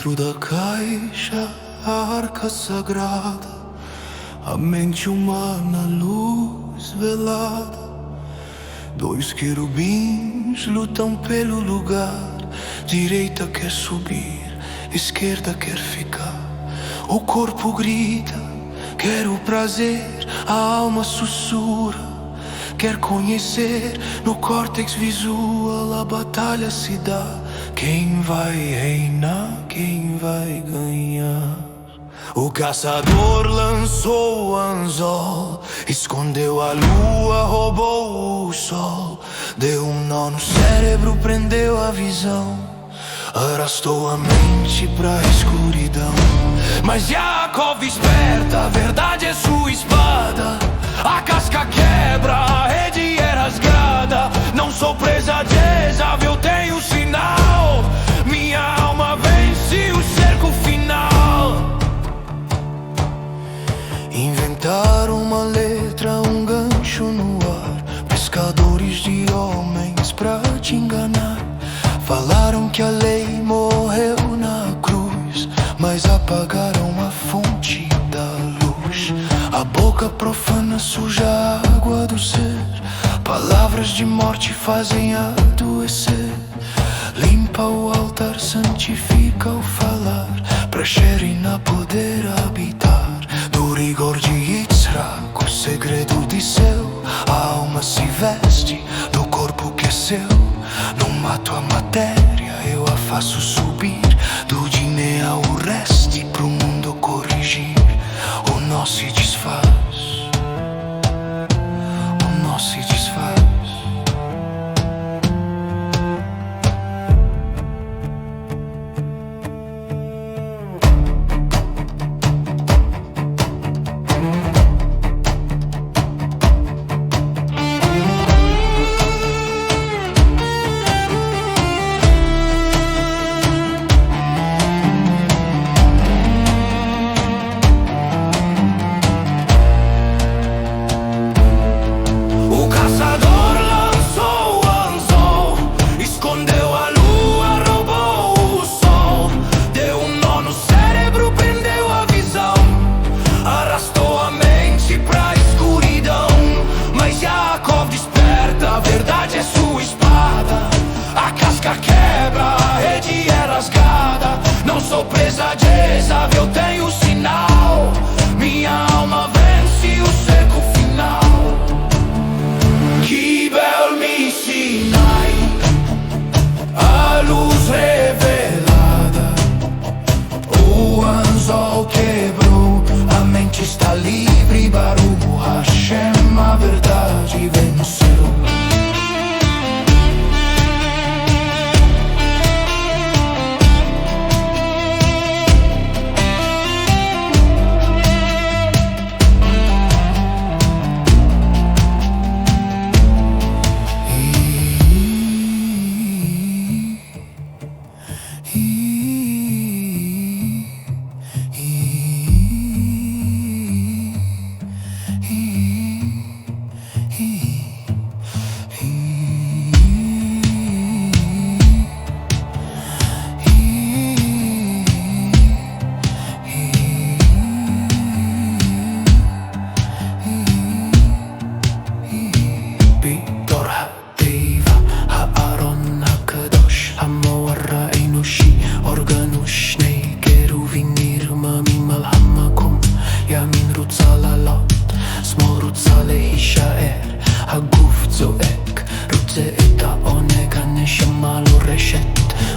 Dentro da caixa, a arca sagrada, a mente humana, luz velada. Dois querubins lutam pelo lugar. Direita quer subir, esquerda quer ficar. O corpo grita, quer o prazer. A alma sussurra, quer conhecer. No córtex visual a batalha se dá. Quem vai reinar, quem vai ganhar? O caçador lançou o anzol, escondeu a lua, roubou o sol. Deu um nó no cérebro, prendeu a visão, arrastou a mente pra escuridão. Mas Yaakov esperta, a verdade é sua espada. A casca quebra, a rede é rasgada. Não sou presa de Esaú, eu tenho sinal. Minha alma vence o cerco final. Inventaram uma letra, um gancho no ar. Pescadores de homens pra te enganar. Falaram que a lei morreu na cruz, mas apagaram a fonte da luz. A boca profana suja a água do ser. Palavras de morte fazem adoecer. Limpa o altar, santifica o falar, pra Sherina poder habitar. Do rigor de Yitzhak, o segredo disseu. A alma se veste do corpo que é seu. Não mato a matéria, eu a faço subir. Do Diné ao Reste, pro mundo corrigir. O nó se desfaz, o nó se desfaz. Não sou presa de Esaú, eu tenho sinal. Minha alma vence o cerco final. Kibel mi Sinai, a luz revelada. O anzol quebrou, a mente está livre. Baruch Hashem, a verdade venceu.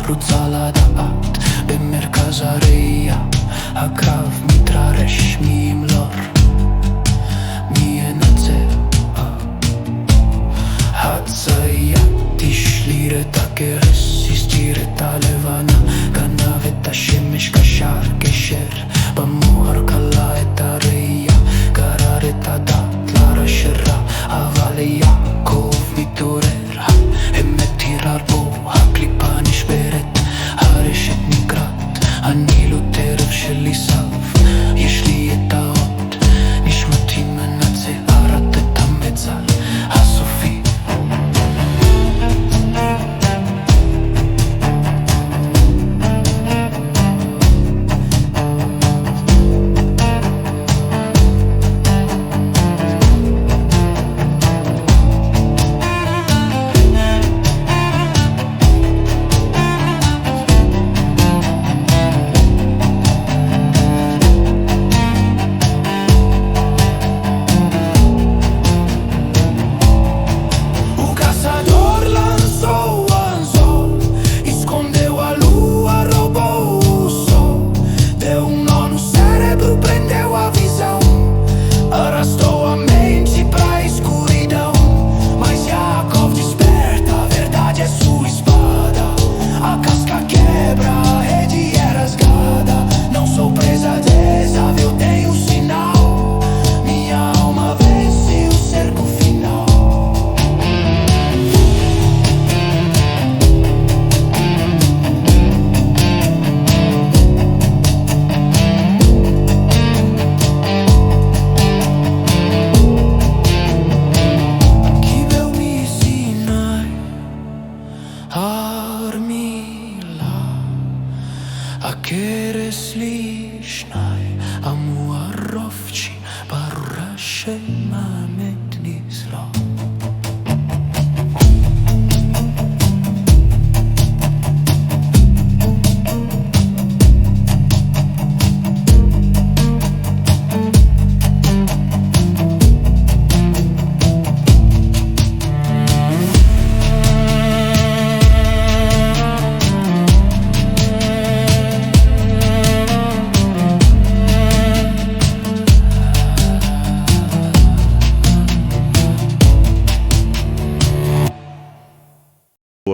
רוצה לדעת במרכז הראייה. הקרב מתררש מי ימלור, מי ינצח. הצייה תשליר את הכרס, הסתיר את הלבנה, גנב את השמש, קשר קשר במוח, קלה את הראייה, גרר את הדת לרש רע. אבל יעקב מתעורר, האמת תירר בו, הקליפה נשברת, הרשת נקרעת. אני לא טרף של עשיו, יש לי את האות, נשמתי מנצל, ארת את המצל הסופי.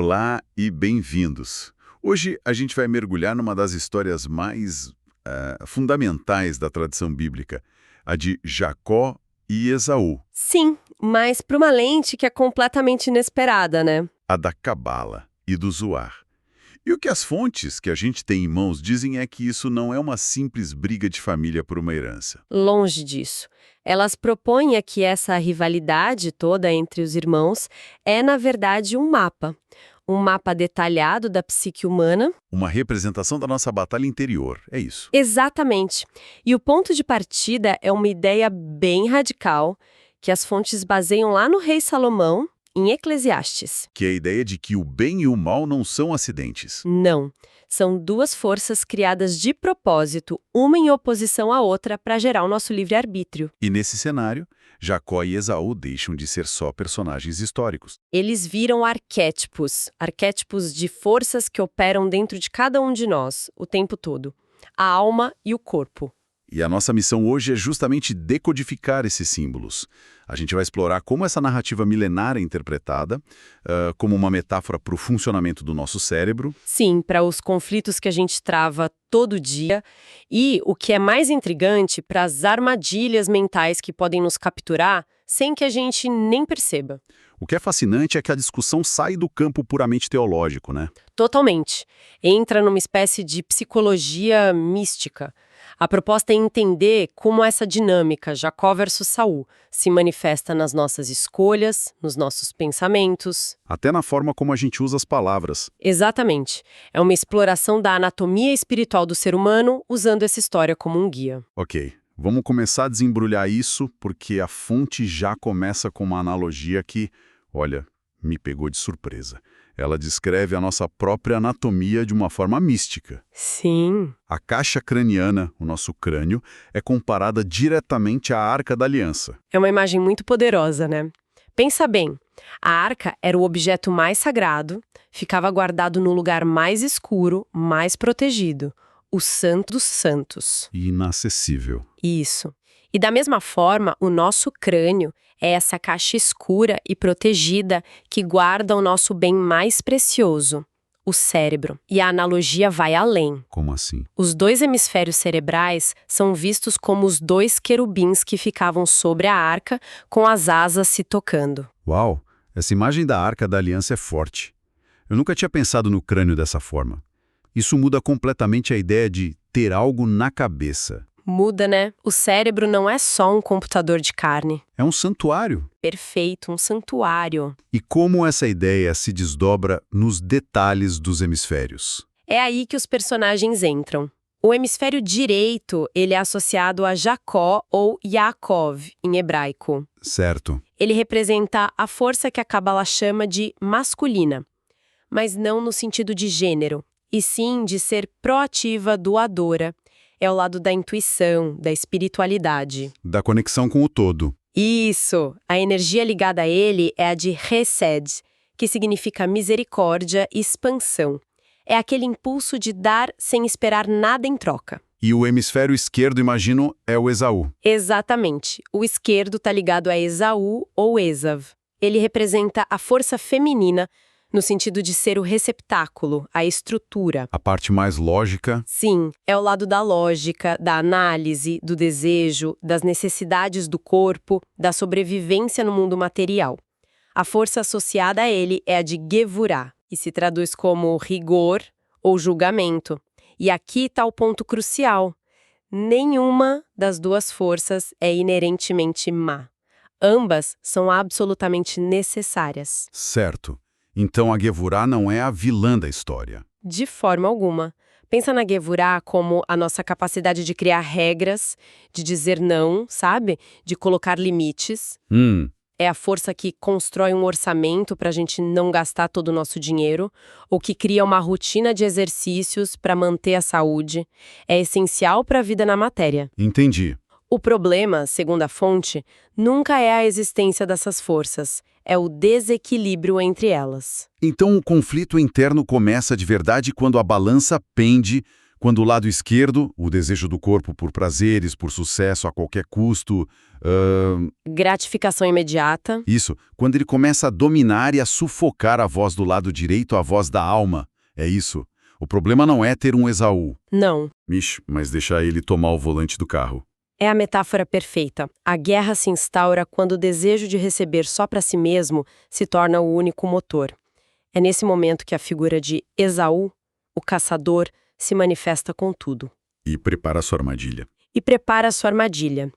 Olá e bem-vindos. Hoje a gente vai mergulhar numa das histórias mais fundamentais da tradição bíblica, a de Jacó e Esaú, Sim, mas para uma lente que é completamente inesperada, né? a da Cabala e do Zoar. E o que as fontes que a gente tem em mãos dizem é que isso não é uma simples briga de família por uma herança. Longe disso. Elas propõem que essa rivalidade toda entre os irmãos é, na verdade, um mapa. Um mapa detalhado da psique humana. Uma representação da nossa batalha interior, é isso. Exatamente. E o ponto de partida é uma ideia bem radical que as fontes baseiam lá no rei Salomão, em Eclesiastes. Que é a ideia de que o bem e o mal não são acidentes. Não. São duas forças criadas de propósito, uma em oposição à outra, para gerar o nosso livre-arbítrio. E nesse cenário, Jacó e Esaú deixam de ser só personagens históricos. Eles viram arquétipos de forças que operam dentro de cada um de nós, o tempo todo. A alma e o corpo. E a nossa missão hoje é justamente decodificar esses símbolos. A gente vai explorar como essa narrativa milenar é interpretada, como uma metáfora para o funcionamento do nosso cérebro. Sim, para os conflitos que a gente trava todo dia e, o que é mais intrigante, para as armadilhas mentais que podem nos capturar sem que a gente nem perceba. O que é fascinante é que a discussão sai do campo puramente teológico, né? Totalmente. Entra numa espécie de psicologia mística. A proposta é entender como essa dinâmica, Jacó versus Saul, se manifesta nas nossas escolhas, nos nossos pensamentos. Até na forma como a gente usa as palavras. Exatamente. É uma exploração da anatomia espiritual do ser humano usando essa história como um guia. Ok, vamos começar a desembrulhar isso, porque a fonte já começa com uma analogia que, olha, me pegou de surpresa. Ela descreve a nossa própria anatomia de uma forma mística. Sim. A caixa craniana, o nosso crânio, é comparada diretamente à Arca da Aliança. É uma imagem muito poderosa, né? Pensa bem, a arca era o objeto mais sagrado, ficava guardado no lugar mais escuro, mais protegido, o Santo dos Santos. Inacessível. Isso. E da mesma forma, o nosso crânio é essa caixa escura e protegida que guarda o nosso bem mais precioso, o cérebro. E a analogia vai além. Como assim? Os dois hemisférios cerebrais são vistos como os dois querubins que ficavam sobre a arca, com as asas se tocando. Uau! Essa imagem da Arca da Aliança é forte. Eu nunca tinha pensado no crânio dessa forma. Isso muda completamente a ideia de ter algo na cabeça. Muda, né? O cérebro não é só um computador de carne. É um santuário. Perfeito, um santuário. E como essa ideia se desdobra nos detalhes dos hemisférios? É aí que os personagens entram. O hemisfério direito, ele é associado a Jacó ou Yaakov, em hebraico. Certo. Ele representa a força que a Cabala chama de masculina, mas não no sentido de gênero, e sim de ser proativa, doadora. É o lado da intuição, da espiritualidade. Da conexão com o todo. Isso! A energia ligada a ele é a de Hesed, que significa misericórdia e expansão. É aquele impulso de dar sem esperar nada em troca. E o hemisfério esquerdo, imagino, é o Esaú. Exatamente. O esquerdo está ligado a Esaú ou Esav. Ele representa a força feminina, no sentido de ser o receptáculo, a estrutura. A parte mais lógica. Sim, é o lado da lógica, da análise, do desejo, das necessidades do corpo, da sobrevivência no mundo material. A força associada a ele é a de Gevurah, e se traduz como rigor ou julgamento. E aqui está o ponto crucial. Nenhuma das duas forças é inerentemente má. Ambas são absolutamente necessárias. Certo. Então a Gevurah não é a vilã da história. De forma alguma. Pensa na Gevurah como a nossa capacidade de criar regras, de dizer não, sabe? De colocar limites. É a força que constrói um orçamento para a gente não gastar todo o nosso dinheiro, ou que cria uma rotina de exercícios para manter a saúde. É essencial para a vida na matéria. Entendi. O problema, segundo a fonte, nunca é a existência dessas forças, é o desequilíbrio entre elas. Então o conflito interno começa de verdade quando a balança pende, Quando o lado esquerdo, o desejo do corpo por prazeres, por sucesso a qualquer custo, Gratificação imediata. isso, quando ele começa a dominar e a sufocar a voz do lado direito, a voz da alma. É isso. O problema não é ter um Esaú. Não. Mish, mas deixar ele tomar o volante do carro. É a metáfora perfeita. A guerra se instaura quando o desejo de receber só para si mesmo se torna o único motor. É nesse momento que a figura de Esaú, o caçador, se manifesta com tudo. E prepara sua armadilha. E prepara sua armadilha.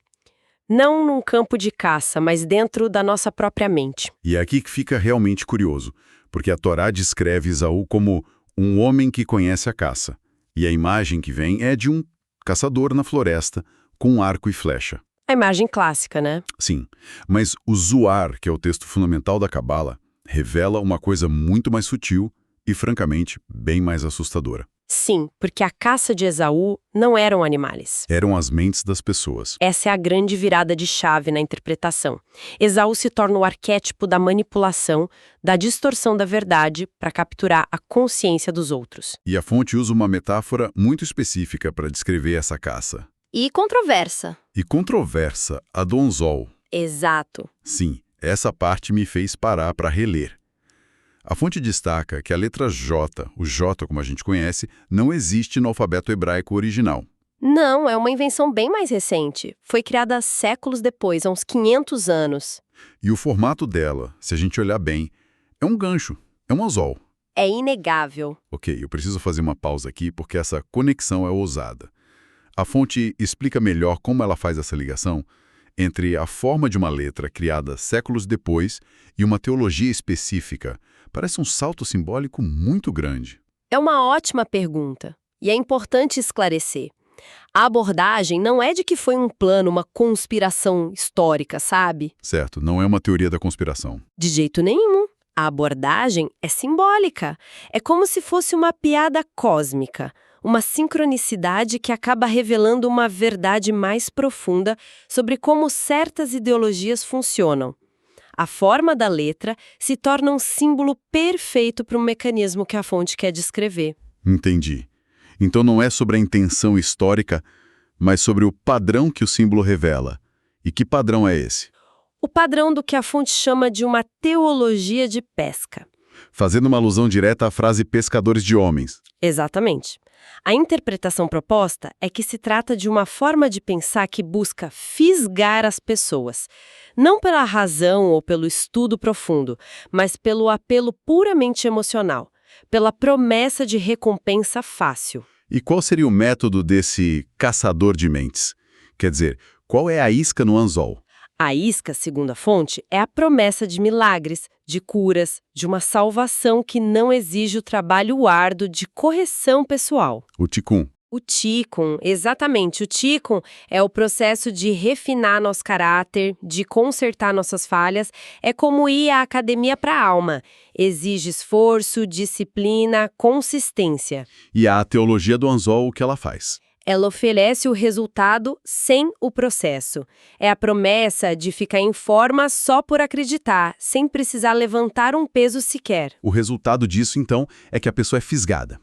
Não num campo de caça, mas dentro da nossa própria mente. E é aqui que fica realmente curioso, porque a Torá descreve Esaú como um homem que conhece a caça. E a imagem que vem é de um caçador na floresta, com arco e flecha. A imagem clássica, né? Sim, mas o Zoar, que é o texto fundamental da Cabala, revela uma coisa muito mais sutil e, francamente, bem mais assustadora. Sim, porque a caça de Esaú não eram animais. Eram as mentes das pessoas. Essa é a grande virada de chave na interpretação. Esaú se torna o arquétipo da manipulação, da distorção da verdade para capturar a consciência dos outros. E a fonte usa uma metáfora muito específica para descrever essa caça. E controversa. E controversa, a do anzol. Exato. Sim, essa parte me fez parar para reler. A fonte destaca que a letra J, o J como a gente conhece, não existe no alfabeto hebraico original. Não, é uma invenção bem mais recente. Foi criada séculos depois, há uns 500 anos. E o formato dela, se a gente olhar bem, é um gancho, é um anzol. É inegável. Ok, eu preciso fazer uma pausa aqui porque essa conexão é ousada. A fonte explica melhor como ela faz essa ligação entre a forma de uma letra criada séculos depois e uma teologia específica. Parece um salto simbólico muito grande. É uma ótima pergunta. E é importante esclarecer. A abordagem não é de que foi um plano, uma conspiração histórica, sabe? Certo, não é uma teoria da conspiração. De jeito nenhum. A abordagem é simbólica. É como se fosse uma piada cósmica, uma sincronicidade que acaba revelando uma verdade mais profunda sobre como certas ideologias funcionam. A forma da letra se torna um símbolo perfeito para o mecanismo que a fonte quer descrever. Entendi. Então não é sobre a intenção histórica, mas sobre o padrão que o símbolo revela. E que padrão é esse? O padrão do que a fonte chama de uma teologia de pesca. Fazendo uma alusão direta à frase pescadores de homens. Exatamente. A interpretação proposta é que se trata de uma forma de pensar que busca fisgar as pessoas, não pela razão ou pelo estudo profundo, mas pelo apelo puramente emocional, pela promessa de recompensa fácil. E qual seria o método desse caçador de mentes? Quer dizer, qual é a isca no anzol? A isca, segundo a fonte, é a promessa de milagres, de curas, de uma salvação que não exige o trabalho árduo de correção pessoal. O tikkun. O tikkun, exatamente. O tikkun é o processo de refinar nosso caráter, de consertar nossas falhas. É como ir à academia para a alma. Exige esforço, disciplina, consistência. E a teologia do anzol, o que ela faz? Ela oferece o resultado sem o processo. É a promessa de ficar em forma só por acreditar, sem precisar levantar um peso sequer. O resultado disso, então, é que a pessoa é fisgada.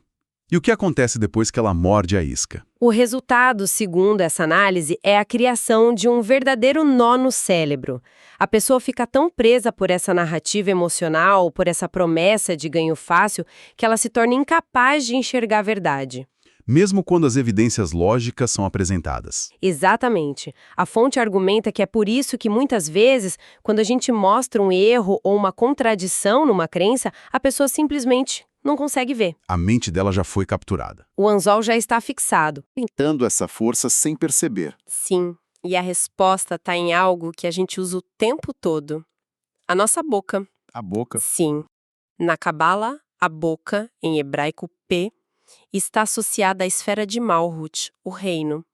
E o que acontece depois que ela morde a isca? O resultado, segundo essa análise, é a criação de um verdadeiro nó no cérebro. A pessoa fica tão presa por essa narrativa emocional, por essa promessa de ganho fácil, que ela se torna incapaz de enxergar a verdade. Mesmo quando as evidências lógicas são apresentadas. Exatamente. A fonte argumenta que é por isso que muitas vezes, quando a gente mostra um erro ou uma contradição numa crença, a pessoa simplesmente não consegue ver. A mente dela já foi capturada. O anzol já está fixado. Tentando essa força sem perceber. Sim, e a resposta está em algo que a gente usa o tempo todo. A nossa boca. A boca. Sim. Na Cabala, a boca, em hebraico P, está associada à esfera de Malhut, o reino.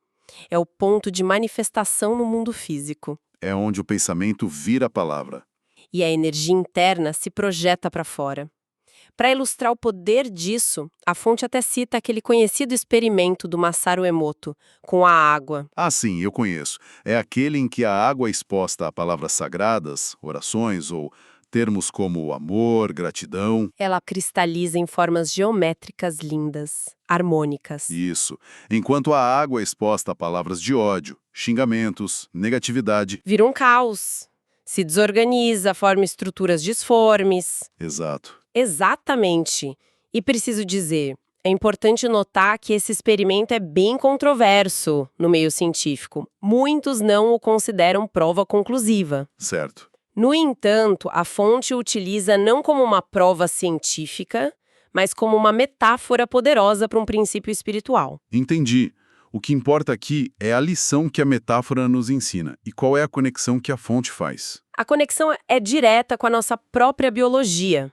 É o ponto de manifestação no mundo físico. É onde o pensamento vira a palavra. E a energia interna se projeta para fora. Para ilustrar o poder disso, a fonte até cita aquele conhecido experimento do Masaru Emoto, com a água. Ah, sim, eu conheço. É aquele em que a água exposta a palavras sagradas, orações ou Termos como amor, gratidão. Ela cristaliza em formas geométricas lindas, harmônicas. Isso. Enquanto a água é exposta a palavras de ódio, xingamentos, negatividade. Vira um caos. Se desorganiza, forma estruturas disformes. Exato. Exatamente. E preciso dizer, é importante notar que esse experimento é bem controverso no meio científico. Muitos não o consideram prova conclusiva. Certo. No entanto, a fonte o utiliza não como uma prova científica, mas como uma metáfora poderosa para um princípio espiritual. Entendi. O que importa aqui é a lição que a metáfora nos ensina e qual é a conexão que a fonte faz. A conexão é direta com a nossa própria biologia.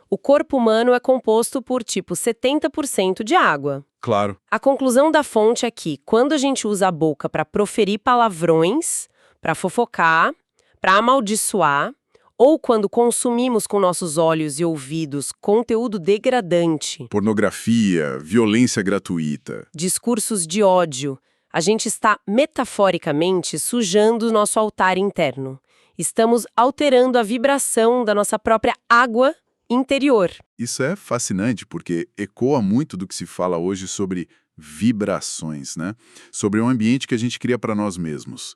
O corpo humano é composto por, 70% de água. Claro. A conclusão da fonte é que, quando a gente usa a boca para proferir palavrões, para fofocar, para amaldiçoar, ou quando consumimos com nossos olhos e ouvidos conteúdo degradante, Pornografia, violência gratuita. discursos de ódio, a gente está metaforicamente sujando o nosso altar interno. Estamos alterando a vibração da nossa própria água interior. Isso é fascinante porque ecoa muito do que se fala hoje sobre vibrações, né? Sobre um ambiente que a gente cria para nós mesmos.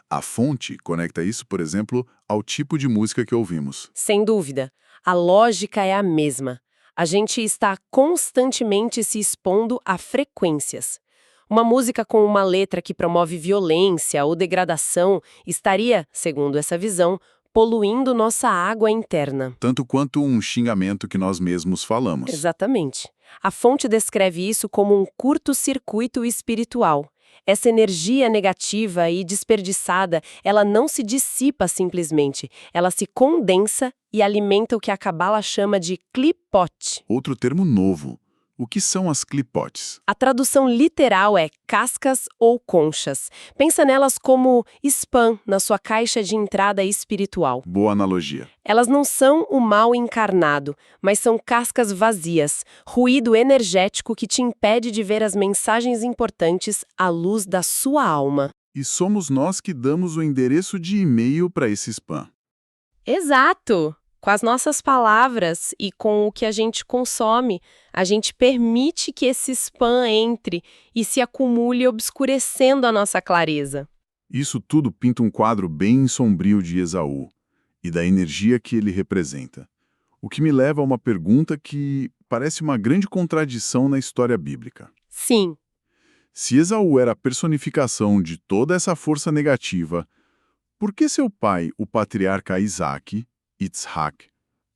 A fonte conecta isso, por exemplo, ao tipo de música que ouvimos. Sem dúvida, a lógica é a mesma. A gente está constantemente se expondo a frequências. Uma música com uma letra que promove violência ou degradação estaria, segundo essa visão, poluindo nossa água interna. Tanto quanto um xingamento que nós mesmos falamos. Exatamente. A fonte descreve isso como um curto-circuito espiritual. Essa energia negativa e desperdiçada, ela não se dissipa simplesmente, ela se condensa e alimenta o que a Cabala chama de clipote. Outro termo novo. O que são as clipotes? A tradução literal é cascas ou conchas. Pensa nelas como spam na sua caixa de entrada espiritual. Boa analogia. Elas não são o mal encarnado, mas são cascas vazias, ruído energético que te impede de ver as mensagens importantes à luz da sua alma. E somos nós que damos o endereço de e-mail para esse spam. Exato! Com as nossas palavras e com o que a gente consome, a gente permite que esse spam entre e se acumule obscurecendo a nossa clareza. Isso tudo pinta um quadro bem sombrio de Esaú e da energia que ele representa. O que me leva a uma pergunta que parece uma grande contradição na história bíblica. Sim, Se Esaú era a personificação de toda essa força negativa, por que seu pai, o patriarca Isaac, Yitzhak,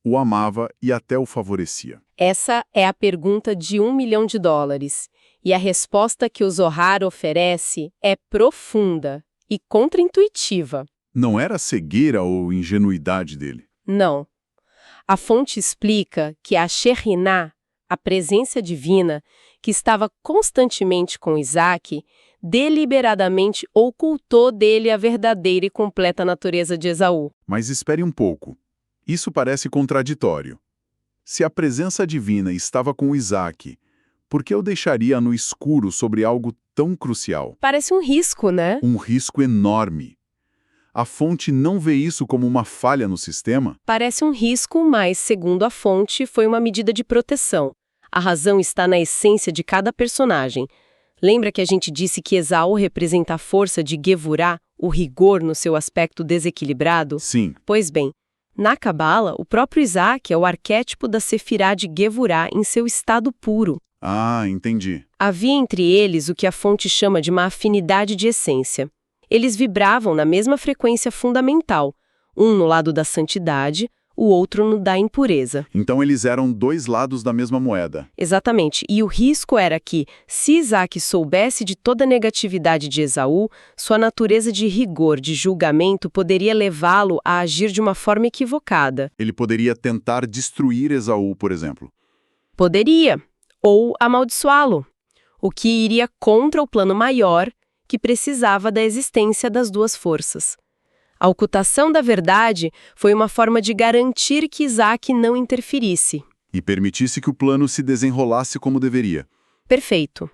o amava e até o favorecia? essa é a pergunta de $1 milhão. E a resposta que o Zohar oferece é profunda e contraintuitiva. Não era cegueira ou ingenuidade dele? Não. A fonte explica que a Shekhinah, a presença divina, que estava constantemente com Isaac, deliberadamente ocultou dele a verdadeira e completa natureza de Esaú. Mas espere um pouco. Isso parece contraditório. Se a presença divina estava com Isaac, por que eu deixaria no escuro sobre algo tão crucial? Parece um risco, né? Um risco enorme. A fonte não vê isso como uma falha no sistema? Parece um risco, mas, segundo a fonte, foi uma medida de proteção. A razão está na essência de cada personagem. Lembra que a gente disse que Esaú representa a força de Gevurá, o rigor no seu aspecto desequilibrado? Sim. Pois bem, na Cabala, o próprio Isaac é o arquétipo da Sefirá de Gevurá em seu estado puro. Ah, entendi. Havia entre eles o que a fonte chama de uma afinidade de essência. Eles vibravam na mesma frequência fundamental, um no lado da santidade, o outro no da impureza. Então eles eram dois lados da mesma moeda. Exatamente, e o risco era que, se Isaac soubesse de toda a negatividade de Esaú, sua natureza de rigor, de julgamento, poderia levá-lo a agir de uma forma equivocada. Ele poderia tentar destruir Esaú, por exemplo. Poderia, ou amaldiçoá-lo, o que iria contra o plano maior que precisava da existência das duas forças. A ocultação da verdade foi uma forma de garantir que Isaac não interferisse. E permitisse que o plano se desenrolasse como deveria. Perfeito.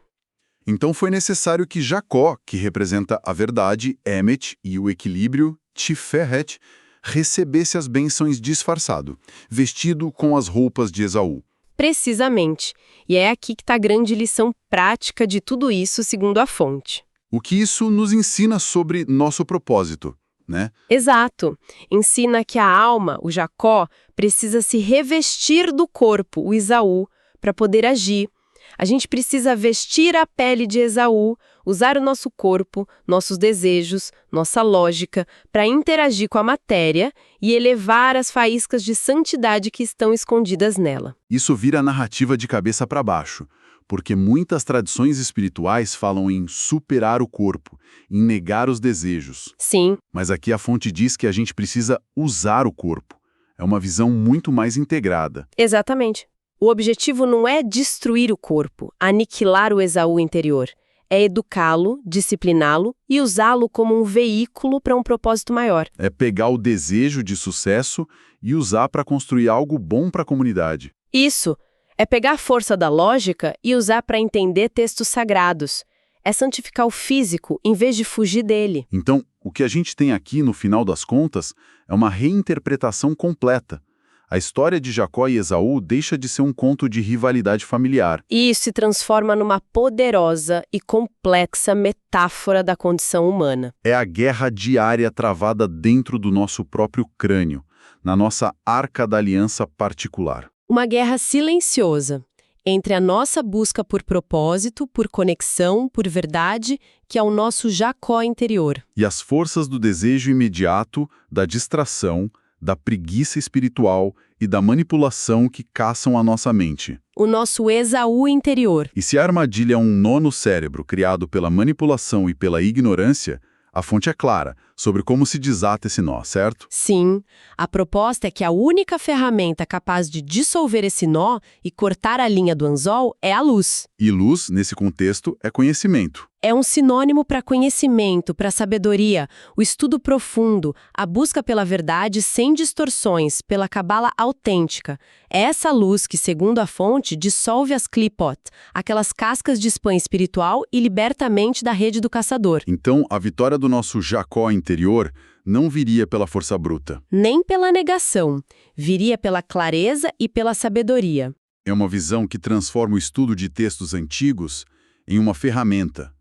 Então foi necessário que Jacó, que representa a verdade, Emet, e o equilíbrio, Tiferet, recebesse as bênçãos disfarçado, vestido com as roupas de Esaú. Precisamente. E é aqui que está a grande lição prática de tudo isso, segundo a fonte. O que isso nos ensina sobre nosso propósito, né? Exato. Ensina que a alma, o Jacó, precisa se revestir do corpo, o Esaú, para poder agir. A gente precisa vestir a pele de Esaú, usar o nosso corpo, nossos desejos, nossa lógica, para interagir com a matéria e elevar as faíscas de santidade que estão escondidas nela. Isso vira narrativa de cabeça para baixo, porque muitas tradições espirituais falam em superar o corpo, em negar os desejos. Sim, Mas aqui a fonte diz que a gente precisa usar o corpo. É uma visão muito mais integrada. exatamente. O objetivo não é destruir o corpo, aniquilar o Esaú interior. É educá-lo, discipliná-lo e usá-lo como um veículo para um propósito maior. É pegar o desejo de sucesso e usar para construir algo bom para a comunidade. Isso é pegar a força da lógica e usar para entender textos sagrados. É santificar o físico em vez de fugir dele. Então, o que a gente tem aqui, no final das contas, é uma reinterpretação completa. A história de Jacó e Esaú deixa de ser um conto de rivalidade familiar. E isso se transforma numa poderosa e complexa metáfora da condição humana. É a guerra diária travada dentro do nosso próprio crânio, na nossa arca da aliança particular. Uma guerra silenciosa entre a nossa busca por propósito, por conexão, por verdade, que é o nosso Jacó interior. E as forças do desejo imediato, da distração, da preguiça espiritual e da manipulação que caçam a nossa mente. O nosso Esaú interior. E se a armadilha é um nó no cérebro criado pela manipulação e pela ignorância, a fonte é clara sobre como se desata esse nó, certo? Sim, a proposta é que a única ferramenta capaz de dissolver esse nó e cortar a linha do anzol é a luz. E luz, nesse contexto, é conhecimento. É um sinônimo para conhecimento, para sabedoria, o estudo profundo, a busca pela verdade sem distorções, pela cabala autêntica. É essa luz que, segundo a fonte, dissolve as klipot, aquelas cascas de spam espiritual e liberta a mente da rede do caçador. Então, a vitória do nosso Jacó interior não viria pela força bruta. Nem pela negação, viria pela clareza e pela sabedoria. É uma visão que transforma o estudo de textos antigos em uma ferramenta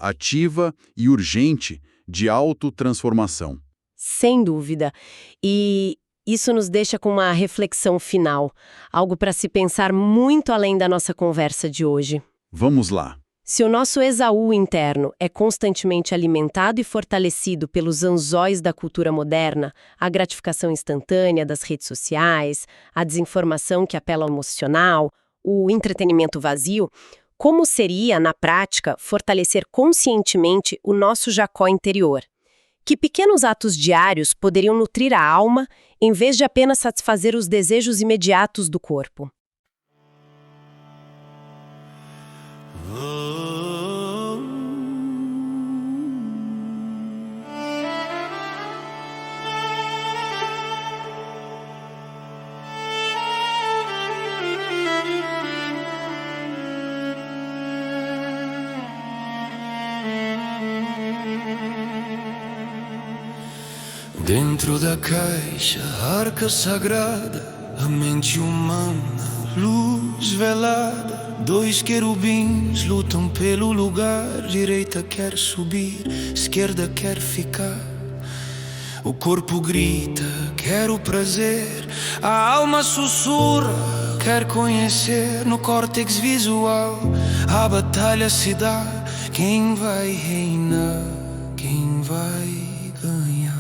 ativa e urgente de autotransformação. Sem dúvida. E isso nos deixa com uma reflexão final, algo para se pensar muito além da nossa conversa de hoje. Vamos lá. Se o nosso Esaú interno é constantemente alimentado e fortalecido pelos anzóis da cultura moderna, a gratificação instantânea das redes sociais, a desinformação que apela ao emocional, o entretenimento vazio, como seria, na prática, fortalecer conscientemente o nosso Jacó interior? Que pequenos atos diários poderiam nutrir a alma, em vez de apenas satisfazer os desejos imediatos do corpo? Dentro da caixa, a arca sagrada, a mente humana, luz velada. Dois querubins lutam pelo lugar. Direita quer subir, esquerda quer ficar. O corpo grita, quer o prazer. A alma sussurra, quer conhecer. No córtex visual, a batalha se dá. Quem vai reinar? Quem vai ganhar?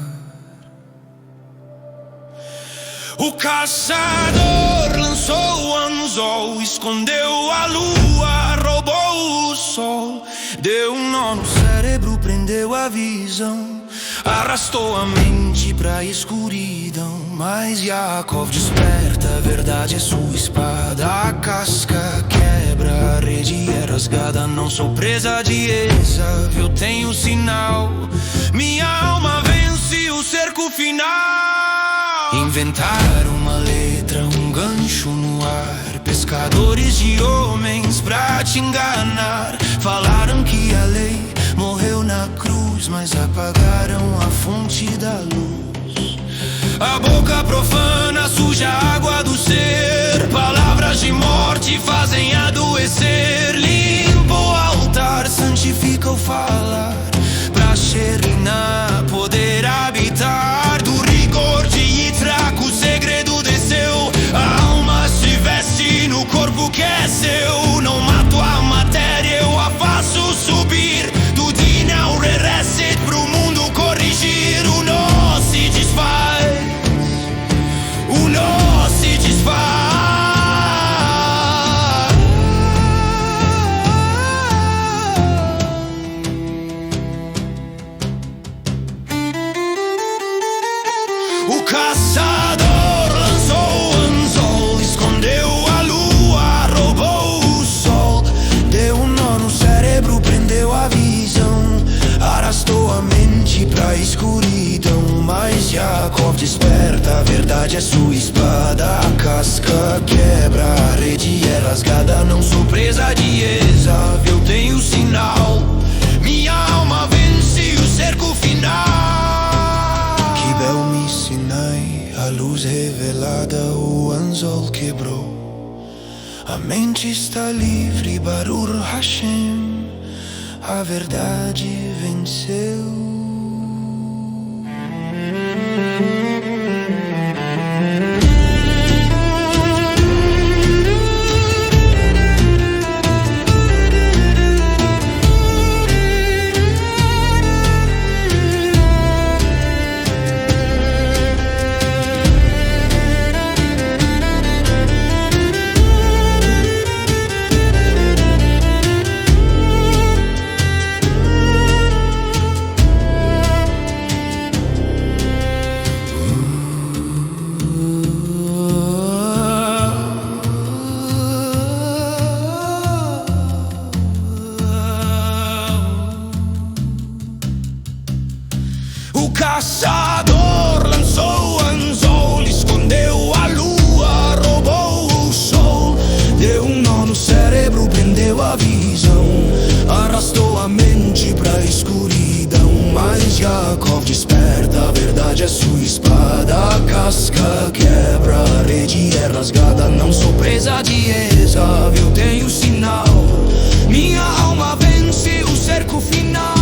O caçador lançou o anzol, escondeu a lua, roubou o sol. Deu um nó no cérebro, prendeu a visão, arrastou a mente pra escuridão. Mas Yaakov desperta, a verdade é sua espada. A casca quebra, a rede é rasgada. Não sou presa de Esaú, eu tenho sinal. Minha alma vence o cerco final. Inventaram uma letra, um gancho no ar. Pescadores de homens pra te enganar. Falaram que a lei morreu na cruz, mas apagaram a fonte da luz. A boca profana suja a água do ser. Palavras de morte fazem adoecer. Limpa o altar, santifica o falar, pra Shekhinah poder habitar. Do rigor de Yitzhak o segredo desceu. A alma se veste no corpo que é seu. Não mato a matéria, eu a faço subir. Do Din ao Reset pro mundo corrigir. O nó se desfaz, o nó se desfaz. O caçador lançou o anzol, escondeu a lua, roubou o sol. Deu um nó no cérebro, prendeu a visão, arrastou a mente pra escuridão. Mas Yaakov desperta, a verdade é sua espada. A casca quebra, a rede é rasgada. Não sou presa de Esav, eu tenho sinal. Minha alma vence o cerco final. Kibel mi Sinai, a luz revelada, o anzol quebrou. A mente está livre, Baruch Hashem, a verdade venceu. O caçador lançou o anzol, escondeu a lua, roubou o sol. Deu um nó no cérebro, prendeu a visão, arrastou a mente pra escuridão. Mas Yaakov desperta, a verdade é sua espada. A casca quebra, a rede é rasgada. Não sou presa de Esav, eu tenho sinal. Minha alma vence o cerco final.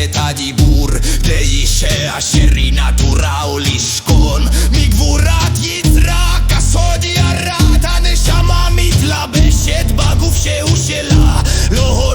את הדיבור תישא אשרי נטורה ולשכון מגבורת יצרק הסוד ירד הנשמה מתלבשת בגוף שהוא שלה לא